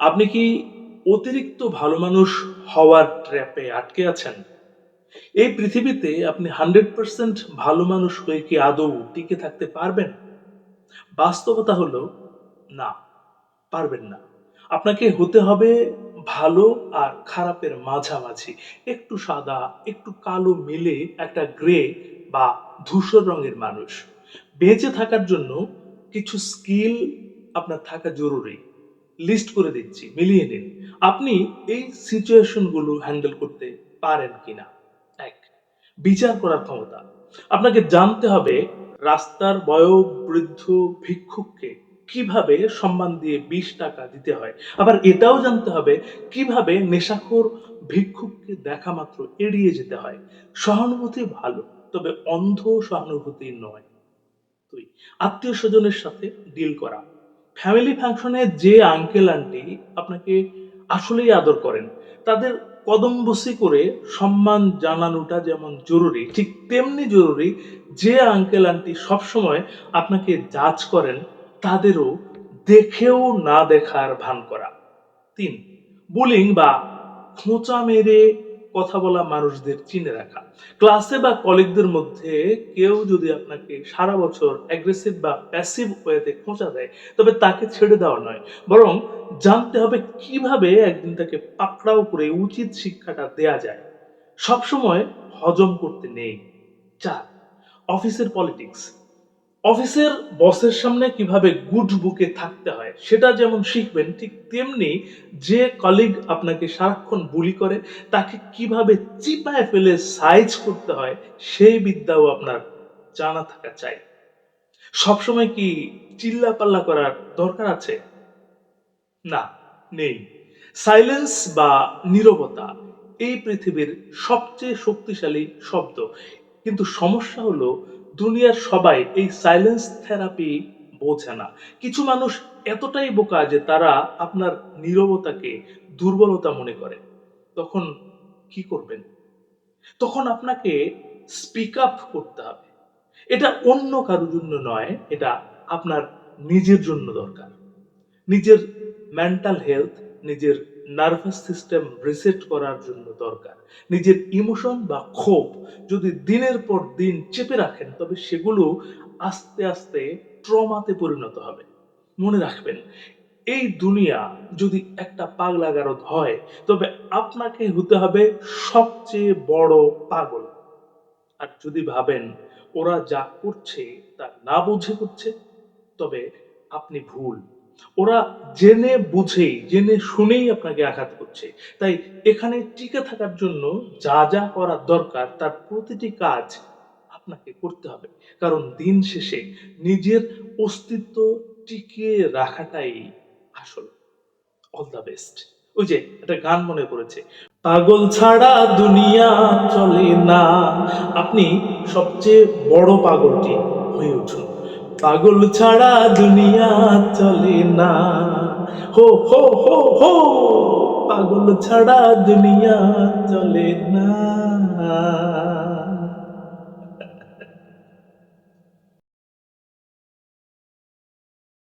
আপনি কি অতিরিক্ত ভালো মানুষ হওয়ার ট্র্যাপে আটকে আছেন? এই পৃথিবীতে আপনি 100% ভালো মানুষ হয়ে কি আদৌ টিকে থাকতে পারবেন? বাস্তবতা হলো না, পারবেন না। আপনাকে হতে হবে ভালো আর খারাপের মাঝামাঝি। একটু সাদা, একটু কালো মিলে একটা গ্রে বা ধূসর রঙের মানুষ। বেঁচে থাকার জন্য কিছু স্কিল আপনার থাকা জরুরি। লিস্ট করে দিচ্ছি, মিলিয়ে নিন। আপনি এই সিচুয়েশন গুলো হ্যান্ডেল করতে পারেন কিনা। ১. বিচার করার ক্ষমতা। আপনাকে জানতে হবে রাস্তার বয়োবৃদ্ধ ভিক্ষুককে কিভাবে সম্মান দিয়ে ২০ টাকা দিতে হয়। আবার এটাও জানতে হবে কিভাবে নেশাখোর ভিক্ষুককে দেখা মাত্র এড়িয়ে যেতে হয়। সহানুভূতি ভালো, তবে অন্ধ সহানুভূতি নয়। ২. আত্মীয়-স্বজনের সাথে ডিল করা। ফ্যামিলি ফাংশনে যে আঙ্কেল আন্টি আপনাকে আসলেই আদর করেন, তাদের কদমবুসি করে সম্মান জানানোটা যেমন জরুরি, ঠিক তেমনি জরুরি যে আঙ্কেল আন্টি সবসময় আপনাকে জাজ করেন, তাদেরও দেখেও না দেখার ভান করা। ৩. বুলিং বা খোঁচা মেরে কথা বলা মানুষদের চিনে রাখা। ক্লাসে বা কলিগদের মধ্যে কেউ যদি আপনাকে সারা বছর অ্যাগ্রেসিভ বা প্যাসিভ ওয়েতে খোঁচা দেয়, তবে তাকে ছেড়ে দেওয়া নয়, বরং জানতে হবে কিভাবে একদিন তাকে পাকড়াও করে উচিত শিক্ষাটা দেয়া যায়। সবসময় হজম করতে নেই। ৪. অফিসের পলিটিক্স। অফিসের বসের সামনে কিভাবে গুড বুকে থাকতে হয় সেটা যেমন শিখবেন, ঠিক তেমনি যে কলিগ আপনাকে সারাক্ষণ বুলি করে তাকে কিভাবে চিপায় ফেলে সাইজ করতে হয় সেই বিদ্যাও আপনার জানা থাকা চাই। সবসময় কি চিল্লাপাল্লা করার দরকার আছে? না, নেই। সাইলেন্স বা নীরবতা এই পৃথিবীর সবচেয়ে শক্তিশালী শব্দ। কিন্তু সমস্যা হলো দুনিয়ার সবাই এই সাইলেন্স থেরাপি বোঝে না। কিছু মানুষ এতটাই বোকা যে তারা আপনার নীরবতাকে দুর্বলতা মনে করে। তখন কি করবেন? তখন আপনাকে স্পিক আপ করতে হবে। এটা অন্য কারোর জন্য নয়, এটা আপনার নিজের জন্য দরকার। নিজের মেন্টাল হেলথ, নিজের নার্ভাস সিস্টেম রিসেট করার জন্য দরকার। নিজের ইমোশন বা ক্ষোভ যদি দিনের পর দিন চেপে রাখেন, তবে সেগুলো আস্তে আস্তে ট্রমাতে পরিণত হবে। মনে রাখবেন, এই দুনিয়া যদি একটা পাগলা গারদ হয়, তবে আপনাকে হতে হবে সবচেয়ে বড় পাগল। আর যদি ভাবেন ওরা যা করছে তা না বুঝে করছে, তবে আপনি ভুল। ওরা জেনে বুঝেই, জেনে শুনেই আপনাকে আঘাত করছে। তাই এখানে টিকে থাকার জন্য যা যা করা দরকার তার প্রতিটি কাজ আপনাকে করতে হবে। কারণ দিন শেষে নিজের অস্তিত্ব টিকিয়ে রাখাটাই আসল। All the best. ওই যে একটা গান মনে পড়েছে, পাগল ছাড়া দুনিয়া চলে না। আপনি সবচেয়ে বড় পাগলটি হয়ে উঠুন। পাগল ছাড়া দুনিয়া চলে না। হো হো হো হো, পাগল ছাড়া দুনিয়া চলে না।